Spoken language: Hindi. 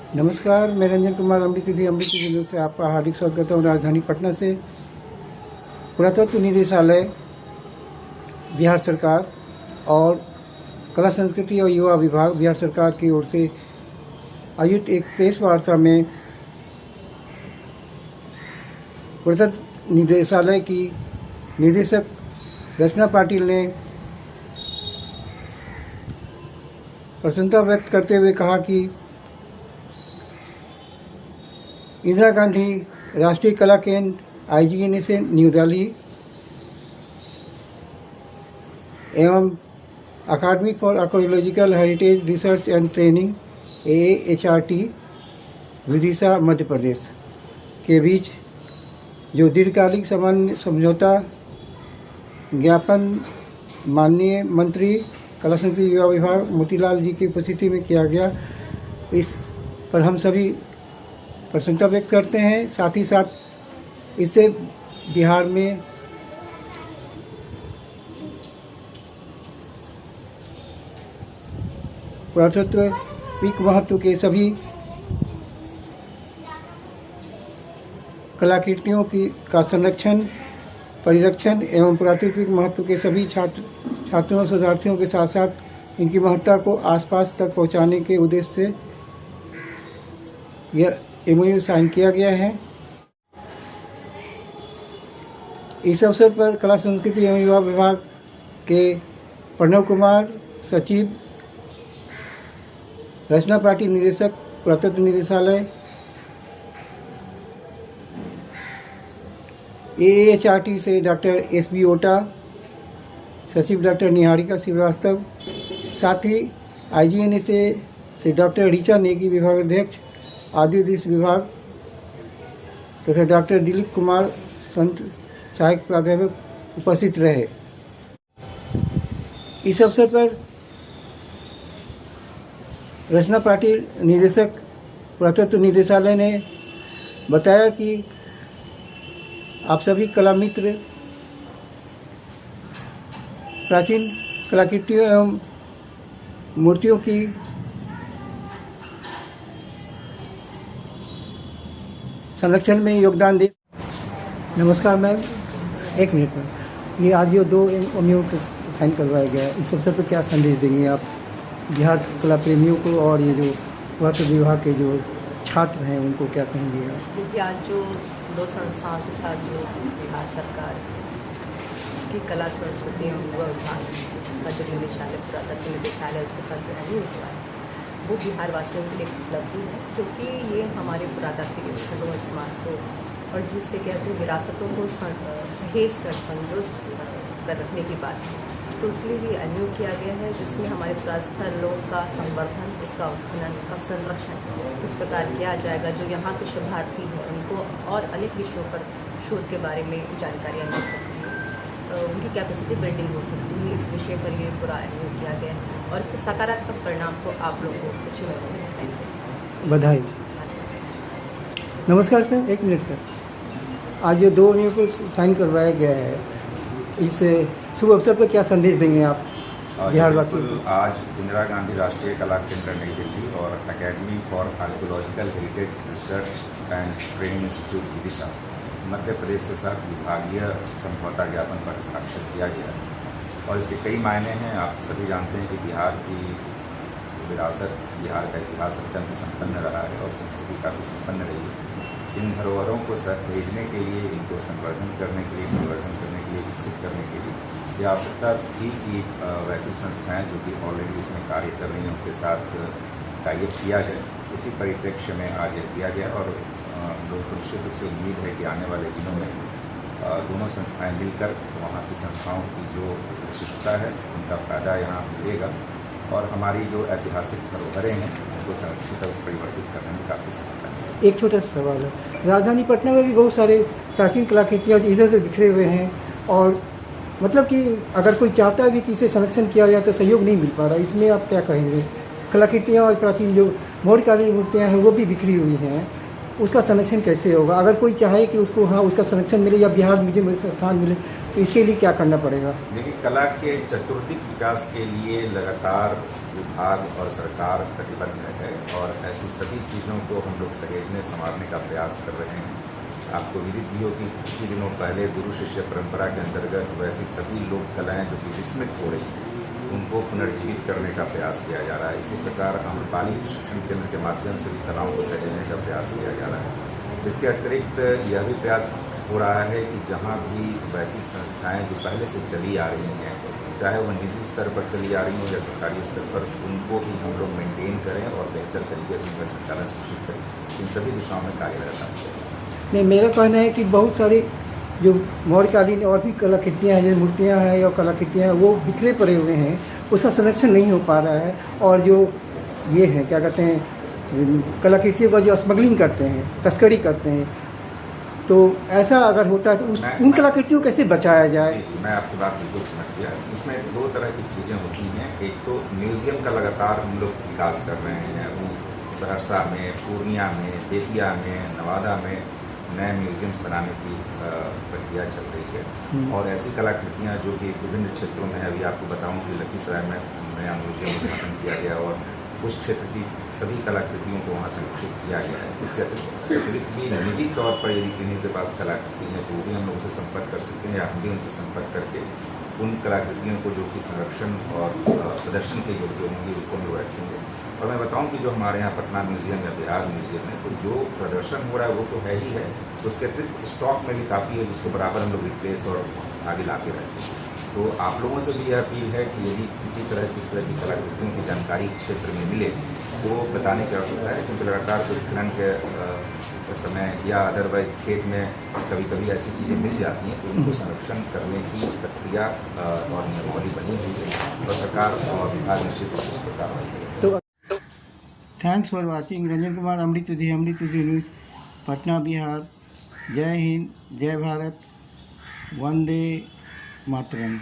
नमस्कार, मैं रंजन कुमार अमृत न्यूज़ से आपका हार्दिक स्वागत करता हूँ। राजधानी पटना से पुरातत्व निदेशालय, बिहार सरकार और कला संस्कृति और युवा विभाग बिहार सरकार की ओर से आयोजित एक प्रेस वार्ता में पुरातत्व निदेशालय की निदेशक रचना पाटिल ने प्रसन्नता व्यक्त करते हुए कहा कि इंदिरा गांधी राष्ट्रीय कला केंद्र IGNA से न्यू दिल्ली एवं academy for archaeological heritage research and training AAHRT Vidisha Madhya Pradesh के बीच जो दीर्घकालिक समझौता ज्ञापन माननीय मंत्री कला संस्कृति युवा विभाग मोतीलाल जी की उपस्थिति में किया गया, इस पर हम सभी प्रसन्नता व्यक्त करते हैं। साथ ही साथ इससे बिहार में पुरातत्विक महत्व के सभी कलाकृतियों का संरक्षण, परिरक्षण एवं पुरातत्विक महत्व के सभी छात्रों शोधार्थियों के साथ साथ इनकी महत्ता को आसपास तक पहुंचाने के उद्देश्य से यह MOU साइन किया गया है। इस अवसर पर कला संस्कृति एवं युवा विभाग के प्रणव कुमार सचिव, रचना पाटिल निदेशक पुरातत्व निदेशालय, AAHRT से डॉक्टर SB ओटा, सचिव डॉक्टर निहारिका श्रीवास्तव, साथ ही IGNA से डॉक्टर ऋचा नेगी विभागाध्यक्ष आदि उद्देश्य विभाग तथा डॉक्टर दिलीप कुमार संत सहायक प्राध्यापक उपस्थित रहे। इस अवसर पर रचना पाटिल निदेशक पुरातत्व निदेशालय ने बताया कि आप सभी कला मित्र प्राचीन कलाकृतियों एवं मूर्तियों की संरक्षण में योगदान दे। नमस्कार मैम, एक मिनट में, ये आज जो 2 MOU साइन करवाया गया है, इस अवसर पर क्या संदेश देंगे आप बिहार कला प्रेमियों को और ये जो पुरातत्व विभाग के जो छात्र हैं उनको क्या कहेंगे आप? क्योंकि आज जो 2 संस्थाओं के साथ जो बिहार सरकार की कला संस्कृति एवं युवा विभाग का जो निदेशालय पुरातत्व निदेशालय उसके साथ जो MOU हुआ है वो बिहार वासियों के लिए उपलब्धि है, क्योंकि ये हमारे पुरातात्विक स्थलों, स्मारकों और जिससे कहते हैं विरासतों को सहेज कर संजोज कर रखने की बात है। तो उसके लिए ये MOU किया गया है, जिसमें हमारे पुरास्थलों का संवर्धन, उसका उत्खनन, उसका संरक्षण किस प्रकार किया जाएगा। जो यहाँ के शोधार्थी हैं उनको और अनेक विषयों पर शोध के बारे में जानकारियाँ मिल सकती हैं, उनकी कैपेसिटी बिल्डिंग हो सकती है। इस विषय पर ये पूरा MOU किया गया है और इसके सकारात्मक परिणाम को आप लोगों को कुछ ही महीनों में दिखाएंगे। बधाई। नमस्कार सर, एक मिनट सर, आज जो 2 MOU को साइन करवाया गया है, इस शुभ अवसर पर क्या संदेश देंगे आप बिहार वासियों को? आज इंदिरा गांधी राष्ट्रीय कला केंद्र नई दिल्ली और academy for archaeological heritage research and training institute Vidisha Madhya Pradesh के साथ विभागीय समझौता ज्ञापन पर हस्ताक्षर किया गया है और इसके कई मायने हैं। आप सभी जानते हैं कि बिहार की विरासत, बिहार का इतिहास अत्यंत संपन्न रहा है और संस्कृति काफ़ी संपन्न रही है। इन धरोहरों को सहेजने के लिए, इनको संवर्धन करने के लिए, परिवर्धन करने के लिए, विकसित करने के लिए यह आवश्यकता थी कि वैसी संस्थाएं जो कि ऑलरेडी इसमें कार्य कर रही हैं उनके साथ टाइप किया जाए। इसी परिप्रेक्ष्य में आज यह किया गया और लोगों को निश्चित रूप से उम्मीद है कि आने वाले दिनों में दोनों संस्थाएं मिलकर वहाँ की संस्थाओं की जो विशिष्टता है उनका फ़ायदा यहाँ मिलेगा और हमारी जो ऐतिहासिक धरोहरें हैं उनको संरक्षित और परिवर्तित करने में काफ़ी सहायता है। एक छोटा सा सवाल है, राजधानी पटना में भी बहुत सारे प्राचीन कलाकृतियाँ इधर से बिखरे हुए हैं और मतलब कि अगर कोई चाहता है भी कि इसे संरक्षण किया जाए तो सहयोग नहीं मिल पा रहा, इसमें आप क्या कहेंगे? कलाकृतियाँ और प्राचीन जो मौर्यकालीन मूर्तियाँ हैं वो भी बिखरी हुई हैं, उसका संरक्षण कैसे होगा? अगर कोई चाहे कि उसको उसका संरक्षण मिले या बिहार म्यूजियम में स्थान मिले तो इसके लिए क्या करना पड़ेगा? देखिए, कला के चतुर्दिक विकास के लिए लगातार विभाग और सरकार कटिबद्ध है और ऐसी सभी चीज़ों को हम लोग सहेजने संवारने का प्रयास कर रहे हैं। आपको विदित भी हो कि कुछ ही दिनों पहले गुरु शिष्य परंपरा के अंतर्गत वैसी सभी लोक कलाएँ जो कि विस्मृत हो रही हैं उनको पुनर्जीवित करने का प्रयास किया जा रहा है। इसी प्रकार आम्रपाली प्रशिक्षण केंद्र के माध्यम से भी कलाओं को सहेजने का प्रयास किया जा रहा है। इसके अतिरिक्त यह भी प्रयास हो रहा है कि जहाँ भी वैसी संस्थाएं जो पहले से चली आ रही हैं, चाहे वह निजी स्तर पर चली आ रही हो या सरकारी स्तर पर, उनको भी हम लोग मेंटेन करें और बेहतर तरीके से उनका संचालन सुनिश्चित करें। इन सभी दिशाओं में कार्य लगातार करें। नहीं, मेरा कहना है कि बहुत सारी जो मौर्यकालीन और भी कलाकृतियाँ हैं, जैसे मूर्तियाँ हैं या कलाकृतियाँ हैं, वो बिखरे पड़े हुए हैं, उसका संरक्षण नहीं हो पा रहा है। और जो ये है क्या कहते हैं, कलाकृतियों का जो स्मगलिंग करते हैं, तस्करी करते हैं, तो ऐसा अगर होता है तो उन कलाकृतियों को कैसे बचाया जाए? मैं आपकी बात बिल्कुल समझ गया। इसमें दो तरह की चीज़ें होती हैं। एक तो म्यूज़ियम का लगातार हम लोग विकास कर रहे हैं। अभी सहरसा में, पूर्णिया में, बेतिया में, नवादा में नए म्यूज़ियम्स बनाने की प्रक्रिया चल रही है। और ऐसी कलाकृतियाँ जो कि विभिन्न क्षेत्रों में है, अभी आपको बताऊँ कि लखीसराय में नया म्यूज़ियम उद्घाटन किया गया और उस क्षेत्र की सभी कलाकृतियों को वहाँ संरक्षित किया गया है। इसके अतिरिक्त भी निजी तौर पर यदि किन्हीं के पास कलाकृति है तो वो भी हम लोग उनसे संपर्क कर सकते हैं या हम भी उनसे संपर्क करके उन कलाकृतियों को जो कि संरक्षण और प्रदर्शन के योग्य होंगी उनको हम लोग रखेंगे। और मैं बताऊं कि जो हमारे यहाँ पटना म्यूज़ियम या बिहार म्यूज़ियम है, तो जो प्रदर्शन हो रहा है वो तो है ही है, उसके अतिरिक्त स्टॉक में भी काफ़ी है जिसको बराबर हम लोग रिप्लेस और आगे लाते रहते हैं। तो आप लोगों से भी यह अपील है कि यदि किसी तरह की कलाकृतियों की जानकारी क्षेत्र में मिले तो बताने की आवश्यकता है, क्योंकि लगातार उत्खनन के समय या अदरवाइज खेत में कभी कभी ऐसी चीज़ें मिल जाती हैं तो उनको संरक्षण करने की प्रक्रिया और नियमावली बनी हुई है और सरकार और विभाग निश्चित रूप से उस पर कार्रवाई करेगा। तो thanks for watching. Ranjan Kumar, Amrit news, Patna, Bihar. जय हिंद, जय भारत, वंदे मातरम।